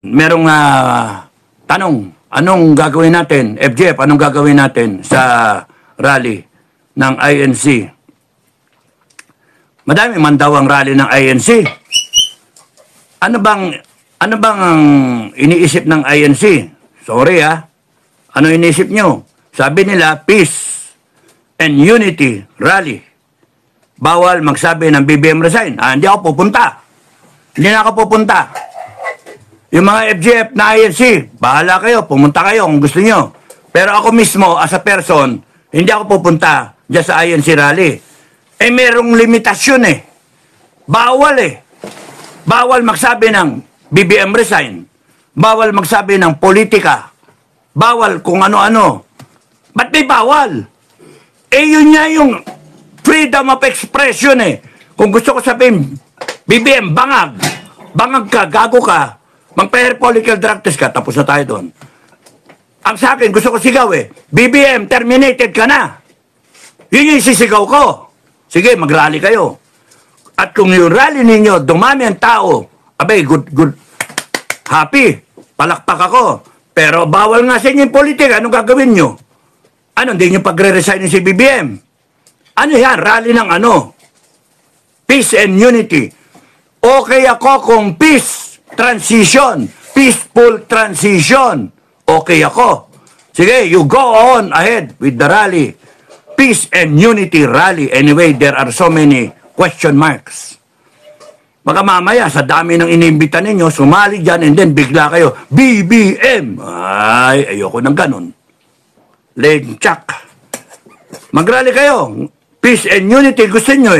Merong tanong, anong gagawin natin? FJF, anong gagawin natin sa rally ng INC? Madami man daw ang rally ng INC. Ano bang ang iniisip ng INC? Sorry ano iniisip nyo? Sabi nila, peace and unity rally. Bawal magsabi ng BBM resign. Hindi ako pupunta. Hindi na ako pupunta. Yung mga FGF na INC, bahala kayo, pumunta kayo kung gusto nyo. Pero ako mismo, as a person, hindi ako pupunta dyan sa INC rally. Merong limitasyon Bawal Bawal magsabi ng BBM resign. Bawal magsabi ng politika. Bawal kung ano-ano. Ba't may bawal? Yun nga yung freedom of expression Kung gusto ko sabihin, BBM, bangag. Bangag ka, gago ka. Mag-pair political drug test ka, tapos na tayo doon. Ang sa akin, gusto ko sigaw BBM, terminated ka na. Yun yung sisigaw ko. Sige, mag-rally kayo. At kung yung rally ninyo, dumami ang tao, abay, good, happy, palakpak ako. Pero bawal nga sa inyo yung politika, anong gagawin nyo? Hindi nyo pagre-resign si BBM? Ano yan? Rally ng Peace and unity. Okay ako kung peaceful transition. Okay ako. Sige, you go on ahead with the rally. Peace and unity rally. Anyway, there are so many question marks. Baka mamaya, sa dami ng inimbita ninyo, sumali dyan and then bigla kayo, BBM. Ay, ayoko ng ganun. Lenchak. Mag-rally kayo. Peace and unity, gusto nyo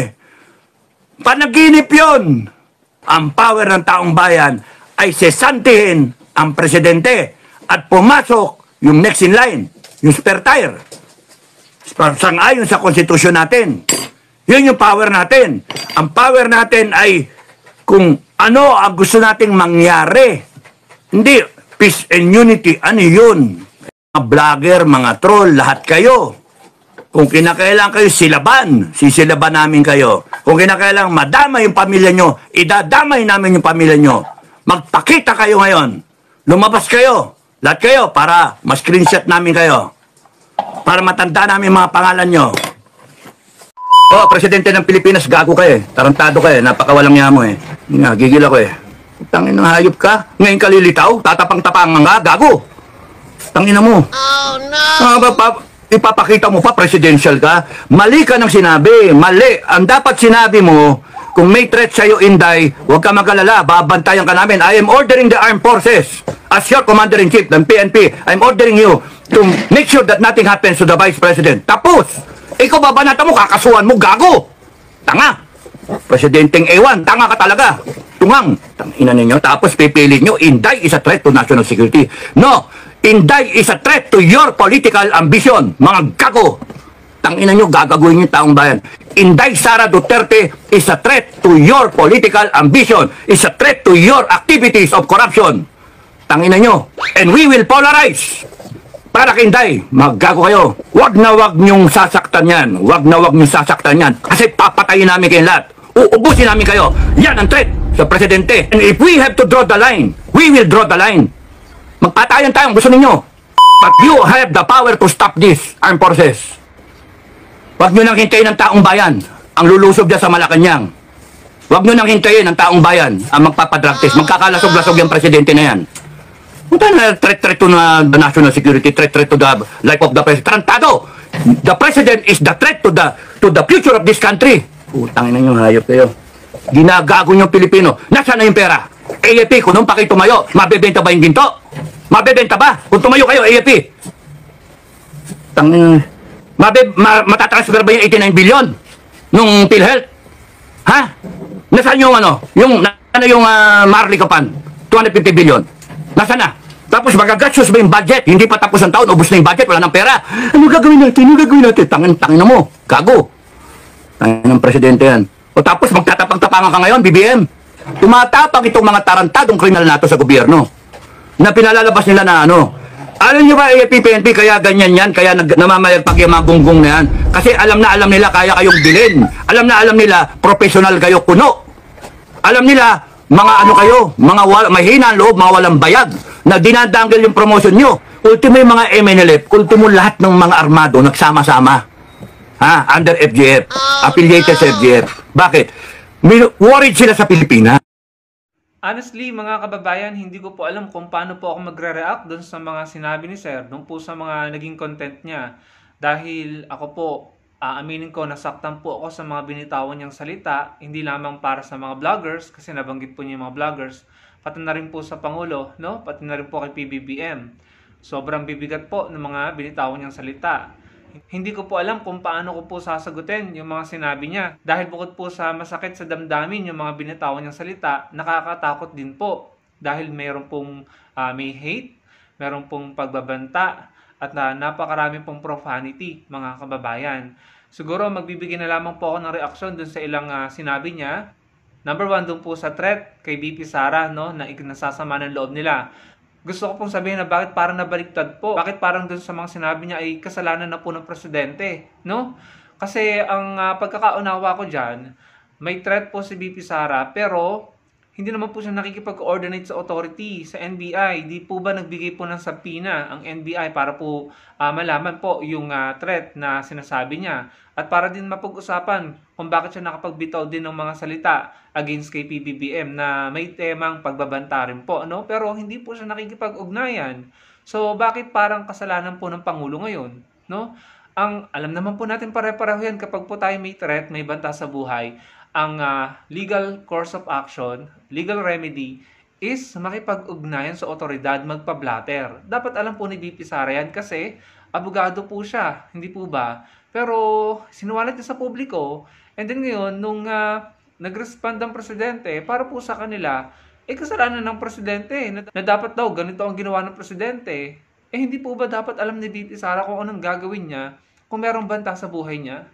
Panaginip yun. Ang power ng taong bayan ay sesantihin ang presidente at pumasok yung next in line, yung spare tire. Sang-ayon sa konstitusyon natin. Yun yung power natin. Ang power natin ay kung ano ang gusto nating mangyari. Hindi, peace and unity, ano yun? Mga vlogger, mga troll, lahat kayo. Kung kinakailangan kayo silaban, sisilaban namin kayo. Kung kinakailangan madama yung pamilya nyo, idadamay namin yung pamilya nyo. Magpakita kayo ngayon. Lumabas kayo. Lahat kayo para ma-screenshot namin kayo. Para matanda namin mga pangalan nyo. Presidente ng Pilipinas, gago kayo Tarantado kayo, napakawalang niya mo Gigil ako Tangin ng hayop ka. Ngayon kalilitaw, tatapang-tapangan ka, gago. Tangin mo. Oh no! Ipapakita mo pa, presidential ka. Mali ka ng sinabi. Mali. Ang dapat sinabi mo, kung may threat sa'yo, Inday, huwag ka mag-alala. Babantayan ka namin. I am ordering the armed forces. As your commander-in-chief ng PNP, I'm ordering you to make sure that nothing happens to the vice president. Tapos, ikaw babanata mo, kakasuhan mo, gago. Tanga. Presidenteng A1, tanga ka talaga. Tungang. Tangina ninyo. Tapos pipili nyo, Inday is a threat to national security. No. Inday is a threat to your political ambition. Mga gago. Tangina nyo, gagaguhin yung taong bayan. Inday Sara Duterte is a threat to your political ambition. Is a threat to your activities of corruption. Tangina nyo. And we will polarize. Para kay Inday, maggago kayo. Wag na wag nyong sasaktan yan. Wag na wag nyong sasaktan yan. Kasi papatayin namin kayo lahat. Uubusin namin kayo. Yan ang threat sa presidente. And if we have to draw the line, we will draw the line. Magpatayan tayo, gusto ninyo. But you have the power to stop this armed forces. Huwag nyo nang hintayin ng taong bayan ang lulusob dyan sa Malacanang. Huwag nyo nang hintayin ng taong bayan ang magpapadrag test. Magkakalasog-lasog yung presidente na yan. Punta na threat to the national security, threat to the life of the president. Tarantado! The president is the threat to the future of this country. Utangin na yung hayop kayo. Ginagago yung Pilipino. Nasaan na yung pera? AFP, kung nung pa kayo tumayo, mabebenta ba yung ginto? Mabebenta ba? Kung tumayo kayo, AFP. Matatransfer ba yung 89 billion? Nung PhilHealth? Ha? Nasaan yung yung Marley Kapan? 250 billion. Nasaan na? Tapos magagatsos ba yung budget? Hindi pa tapos ang taon, ubos na yung budget, wala nang pera. Ano gagawin natin? Tangin na mo. Gago. Tangin ng presidente yan. O tapos magtatapang-tapangan ka ngayon, BBM. Tumatapang itong mga tarantadong kriminal nato sa gobyerno na pinalalabas nila na Alam nyo ba, AFP, PNP, kaya ganyan yan, kaya namamayagpag yung mga gunggong na yan. Kasi alam na alam nila kaya kayong bilhin. Alam na alam nila, professional kayo kuno. Alam nila, Mga ano kayo, mga mahina ang loob, mga walang bayag, na dinadanggal yung promotion nyo. Ultimo yung mga MNLF, ultimo lahat ng mga armado nagsama-sama. Ha? Under FGF, affiliated sa FGF. Bakit? Worried sila sa Pilipinas. Honestly, mga kababayan, hindi ko po alam kung paano po ako magre-react doon sa mga sinabi ni Sir, doon po sa mga naging content niya. Dahil ako po, aaminin ko, nasaktan po ako sa mga binitawan niyang salita, hindi lamang para sa mga vloggers, kasi nabanggit po niya yung mga vloggers, pati na rin po sa Pangulo, no? Pati na rin po kay PBBM. Sobrang bibigat po ng mga binitawan niyang salita. Hindi ko po alam kung paano ko po sasagutin yung mga sinabi niya. Dahil bukod po sa masakit sa damdamin yung mga binitawan niyang salita, nakakatakot din po. Dahil mayroon pong may hate, mayroon pong pagbabanta, at napakarami pong profanity, mga kababayan. Siguro magbibigay na lamang po ako ng reaksyon dun sa ilang sinabi niya. Number 1, dun po sa threat kay VP Sara, no, na nasasama ng loob nila. Gusto ko pong sabihin na bakit parang nabaliktad po. Bakit parang dun sa mga sinabi niya ay kasalanan na po ng presidente, no? Kasi ang pagkakaunawa ko dyan, may threat po si VP Sara, pero hindi naman po siya nakikipag-coordinate sa authority, sa NBI. Di po ba nagbigay po ng subpoena ang NBI para po malaman po yung threat na sinasabi niya. At para din mapag-usapan kung bakit siya nakapagbitaw din ng mga salita against kay PBBM na may temang pagbabanta rin po. No? Pero hindi po siya nakikipag-ugnayan. So bakit parang kasalanan po ng Pangulo ngayon? No? Alam naman po natin pare-pareho yan kapag po tayo may threat, may banta sa buhay. Ang legal course of action, legal remedy, is makipag-ugnayan sa otoridad, magpa-blatter. Dapat alam po ni VP Sara yan kasi abogado po siya, hindi po ba? Pero sinuwalat niya sa publiko, and then ngayon, nung nag-respond ang presidente, para po sa kanila, kasalanan ng presidente na dapat daw ganito ang ginawa ng presidente. Hindi po ba dapat alam ni VP Sara kung anong gagawin niya kung merong banta sa buhay niya?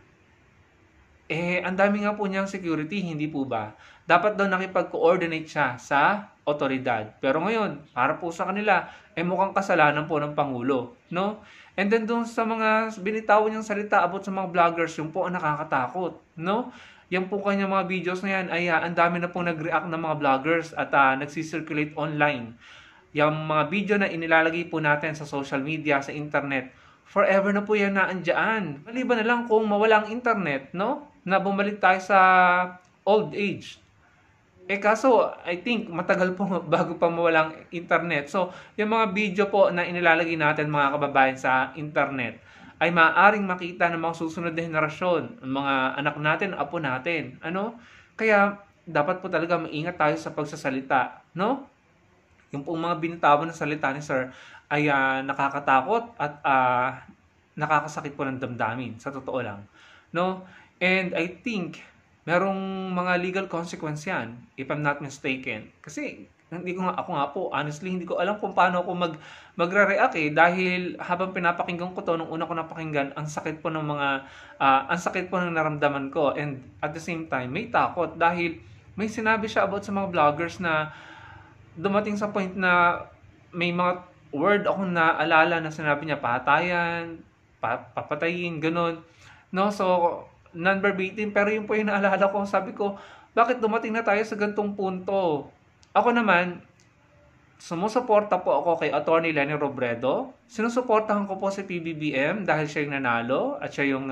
Ang dami nga po niyang security, hindi po ba? Dapat daw nakipag-coordinate siya sa otoridad. Pero ngayon, para po sa kanila, mukhang kasalanan po ng Pangulo, no? And then doon sa mga binitawan niyang salita about sa mga vloggers, yung po ang nakakatakot, no? Yan po kanyang mga videos na yan, ay ang dami na pong nag-react ng mga vloggers at nagsisirculate online. Yung mga video na inilalagay po natin sa social media, sa internet, forever na po yan naandyan. Maliban na lang kung mawala ang internet, no? Na bumalik tayo sa old age. Kaso, I think, matagal po bago pa mawalang internet. So, yung mga video po na inilalagay natin mga kababayan sa internet, ay maaaring makita ng mga susunod na henerasyon, ang mga anak natin, apo natin. Ano? Kaya, dapat po talaga maingat tayo sa pagsasalita. No? Yung pong mga binitawan ng salita ni Sir ay nakakatakot at nakakasakit po ng damdamin. Sa totoo lang. No? And I think, merong mga legal consequence yan, if I'm not mistaken. Kasi, ako nga po, honestly, hindi ko alam kung paano ako magre-react dahil habang pinapakinggan ko to, nung una ko napakinggan, ang sakit po ng naramdaman ko. And at the same time, may takot dahil may sinabi siya about sa mga vloggers na dumating sa point na may mga word akong naalala na sinabi niya, patayan, papatayin, ganun. No, so, non-verbatim, pero yun po yung naalala ko. Sabi ko, bakit dumating na tayo sa gantong punto? Ako naman, sumusuporta po ako kay Attorney Leni Robredo. Sinusuportahan ko po si PBBM dahil siya yung nanalo at siya yung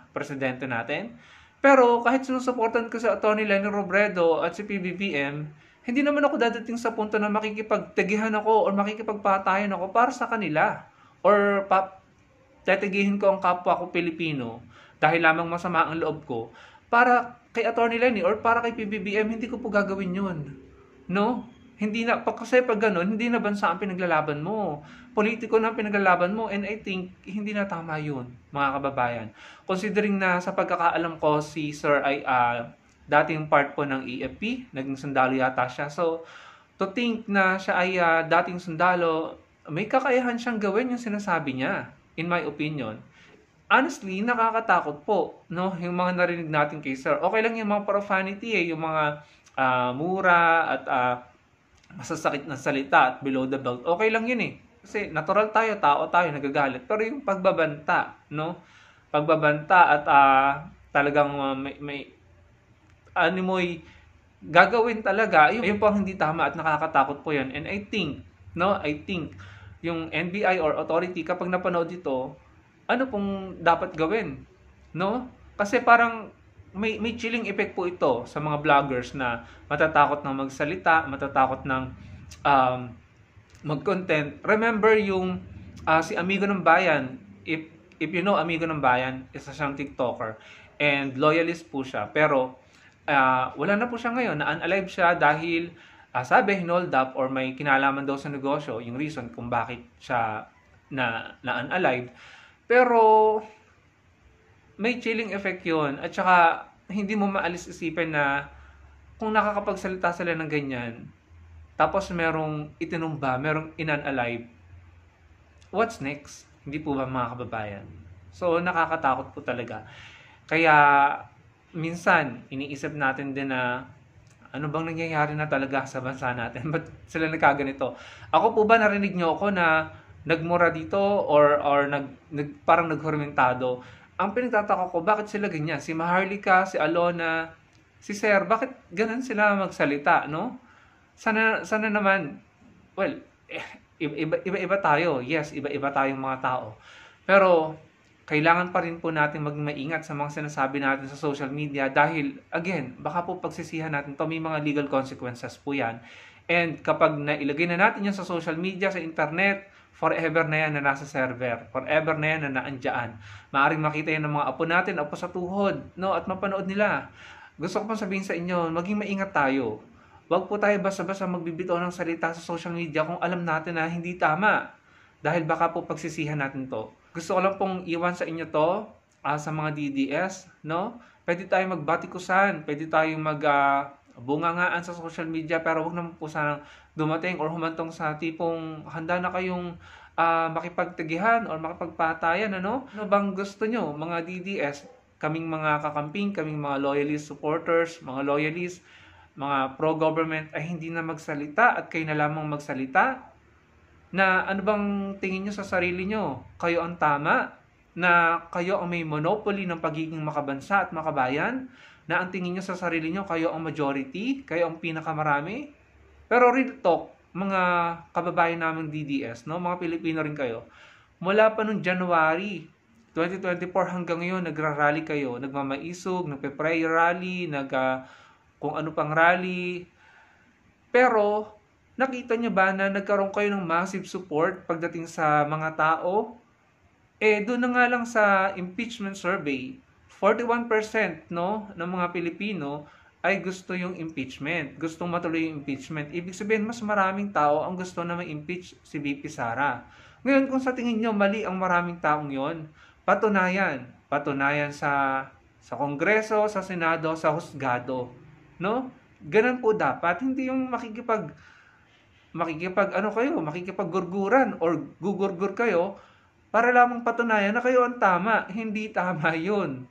presidente natin. Pero kahit sinusuportahan ko si Attorney Leni Robredo at si PBBM, hindi naman ako dadating sa punto na makikipagtegihan ako or makikipagpatayan ako para sa kanila. Or tatigihin ko ang kapwa ko Pilipino dahil lamang masama ang loob ko para kay Attorney Leni or para kay PBBM. Hindi ko po gagawin yun. No? Hindi na, kasi pag ganun, hindi na bansa ang pinaglalaban mo. Politiko na ang pinaglalaban mo, and I think, hindi na tama yun, mga kababayan. Considering na sa pagkakaalam ko, si Sir ay dating part po ng EFP, naging sundalo yata siya. So, to think na siya ay dating sundalo, may kakayahan siyang gawin yung sinasabi niya, in my opinion. Honestly, nakakatakot po, no? Yung mga narinig natin kay Sir. Okay lang yung mga profanity, yung mga mura at masasakit na salita at below the belt. Okay lang yun Kasi natural tayo, tao tayo, nagagalit. Pero yung pagbabanta, no? Pagbabanta at talagang may animoy gagawin talaga, yun po ang hindi tama at nakakatakot po yan. And I think yung NBI or authority kapag napanood ito, ano pong dapat gawin, no? Kasi parang may chilling effect po ito sa mga vloggers na matatakot ng magsalita, matatakot ng um, mag-content. Remember yung si Amigo ng Bayan, if you know Amigo ng Bayan, isa siyang TikToker and loyalist po siya. Pero wala na po siya ngayon, na-unalive siya dahil sabi hinold up or may kinalaman daw sa negosyo, yung reason kung bakit siya na-unalive. Pero may chilling effect yun. At saka, hindi mo maalis isipin na kung nakakapagsalita sila ng ganyan, tapos merong itinumba, merong in-unalive, what's next? Hindi po ba mga kababayan? So, nakakatakot po talaga. Kaya, minsan, iniisip natin din na ano bang nangyayari na talaga sa bansa natin? Ba't sila nagkaganito? Ako po ba narinig nyo ako na nagmura dito or parang naghurmentado? Ang pinagtataka ko, bakit sila ganyan? Si Maharlika, si Alona, si Sir, bakit ganun sila magsalita, no? Sana naman, well, iba-iba tayo. Yes, iba-iba tayong mga tao. Pero, kailangan pa rin po natin maging maingat sa mga sinasabi natin sa social media dahil, again, baka po pagsisihan natin to, may mga legal consequences po yan. And kapag nailagay na natin yan sa social media, sa internet, forever na yan na nasa server. Forever na yan na naandyan. Maaring makita yan ng mga apo natin, apo sa tuhod, no? At mapanood nila. Gusto ko pong sabihin sa inyo, maging maingat tayo. Huwag po tayo basta-basta magbibitaw ng salita sa social media kung alam natin na hindi tama. Dahil baka po pagsisihan natin to. Gusto ko lang pong iwan sa inyo to sa mga DDS, no? Pwede tayong magbatikusan, pwede tayong bungangaan sa social media, pero huwag naman po sanang dumating or humantong sa tipong handa na kayong makipagtagihan or makipagpatayan, ano? Ano bang gusto nyo, mga DDS? Kaming mga kakamping, kaming mga loyalist supporters, mga loyalist, mga pro-government ay hindi na magsalita at kayo na lamang magsalita? Na ano bang tingin nyo sa sarili nyo? Kayo ang tama? Na kayo ang may monopoly ng pagiging makabansa at makabayan? Na ang tingin nyo sa sarili nyo, kayo ang majority? Kayo ang pinakamarami? Pero real talk, mga kababayan naming DDS, no? Mga Pilipino rin kayo, mula pa noong January 2024 hanggang ngayon, nagra-rally kayo, nagmamaisog, nagpe-prayer rally, kung ano pang rally. Pero, nakita nyo ba na nagkaroon kayo ng massive support pagdating sa mga tao? Doon na nga lang sa impeachment survey, 41% no, ng mga Pilipino ay gusto yung impeachment. Gustong matuloy yung impeachment. Ibig sabihin, mas maraming tao ang gusto na ma-impeach si VP Sara. Ngayon, kung sa tingin nyo mali ang maraming taong yon, patunayan. Patunayan sa Kongreso, sa Senado, sa Husgado. No? Ganun po dapat. Hindi yung makikipaggurguran or gugurgur kayo para lamang patunayan na kayo ang tama. Hindi tama yun.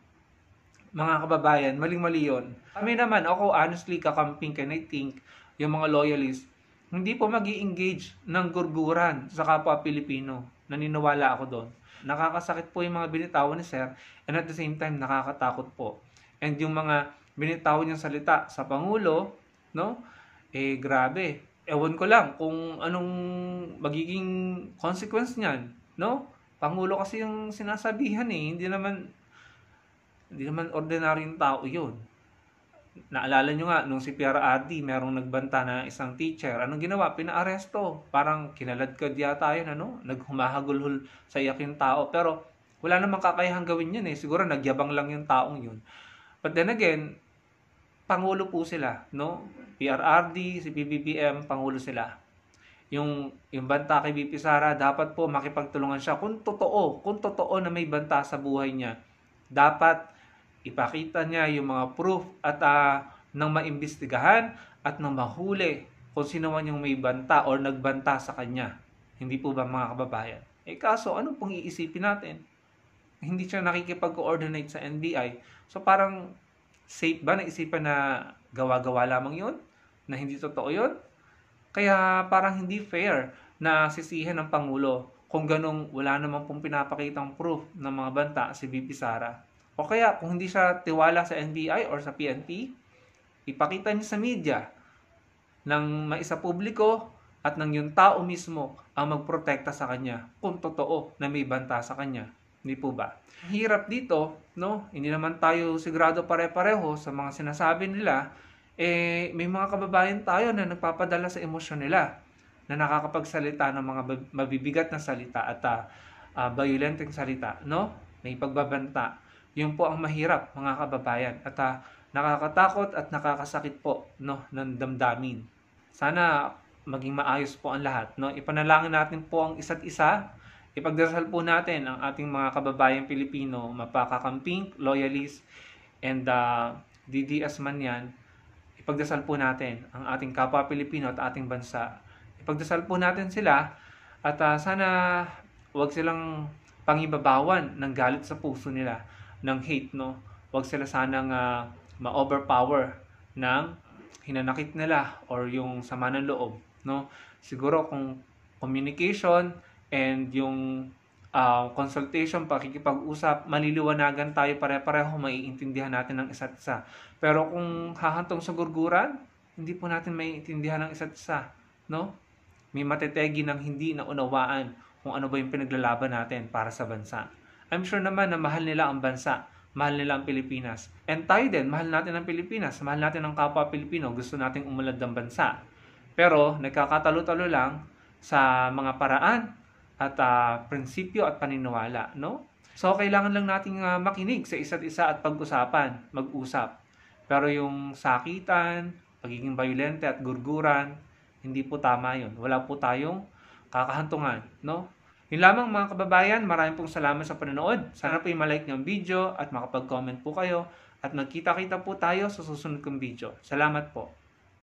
Mga kababayan, maling-mali yun. Kami naman, ako honestly kakamping and I think yung mga loyalists, hindi po mag-i-engage ng gurguran sa kapwa Pilipino. Naniniwala ako doon. Nakakasakit po yung mga binitawan ni Sir and at the same time nakakatakot po. And yung mga binitawan niyang salita sa Pangulo, no? Grabe. Ewan ko lang kung anong magiging consequence niyan, no? Pangulo kasi yung sinasabihan hindi naman ordinaryong tao 'yun. Naalala nyo nga, nung si PRRD, merong nagbanta na isang teacher. Anong ginawa? Pinaaresto. Parang kinaladkad yata yun, naghumahagulhol sa iyak yung tao. Pero wala namang kakayahang gawin yun Siguro nagyabang lang yung taong yun. But then again, Pangulo po sila, no? PRRD, si PBBM, Pangulo sila. Yung banta kay VP Sara, dapat po makipagtulungan siya kung totoo na may banta sa buhay niya. Dapat ipakita niya yung mga proof at nang maimbestigahan at nang mahuli kung sino man yung may banta or nagbanta sa kanya. Hindi po ba mga kababayan? Kaso, ano pong iisipin natin? Hindi siya nakikipag-coordinate sa NBI. So parang safe ba na isipan na gawa-gawa lamang yun? Na hindi totoo yun? Kaya parang hindi fair na sisihin ng Pangulo kung ganong wala namang pong pinapakitang proof ng mga banta si VP Sara. O kaya kung hindi siya tiwala sa NBI or sa PNP, ipakita niyo sa media ng maisa publiko at ng yung tao mismo ang magprotekta sa kanya kung totoo na may banta sa kanya. Hindi po ba? Hirap dito, no? Hindi naman tayo sigurado pare-pareho sa mga sinasabi nila. May mga kababayan tayo na nagpapadala sa emosyon nila, na nakakapagsalita ng mga mabibigat na salita at violenteng salita, no? May pagbabanta. Yun po ang mahirap, mga kababayan. At nakakatakot at nakakasakit po, no, ng damdamin. Sana maging maayos po ang lahat, no? Ipanalangin natin po ang isa't isa. Ipagdasal po natin ang ating mga kababayang Pilipino, mapakakamping, loyalist, and DDS man yan. Ipagdasal po natin ang ating kapwa Pilipino at ating bansa. Ipagdasal po natin sila at sana wag silang pangibabawan ng galit sa puso nila, ng hate, no? Wag sila sanang ma-overpower ng hinanakit nila or yung sama ng loob, no? Siguro kung communication and yung consultation, pakikipag-usap, maliliwanagan tayo pare-pareho, maiintindihan natin ng isa't isa. Pero kung hahantong sa gurguran, hindi po natin maiintindihan ng isa't isa, no? May matetegi ng hindi naunawaan kung ano ba yung pinaglalaban natin para sa bansa. I'm sure naman na mahal nila ang bansa, mahal nila ang Pilipinas. And tayo din, mahal natin ang Pilipinas, mahal natin ang kapwa Pilipino, gusto nating umunlad ng bansa. Pero nagkakatalo-talo lang sa mga paraan at prinsipyo at paniniwala, no? So kailangan lang nating makinig sa isa't isa at pag-usapan, mag-usap. Pero yung sakitan, pagiging violente at gurguran, hindi po tama yun. Wala po tayong kakahantungan, no? Yun lamang mga kababayan, maraming pong salamat sa panonood. Sana po i-like niyo ang video at makapag-comment po kayo at magkita-kita po tayo sa susunod kong video. Salamat po.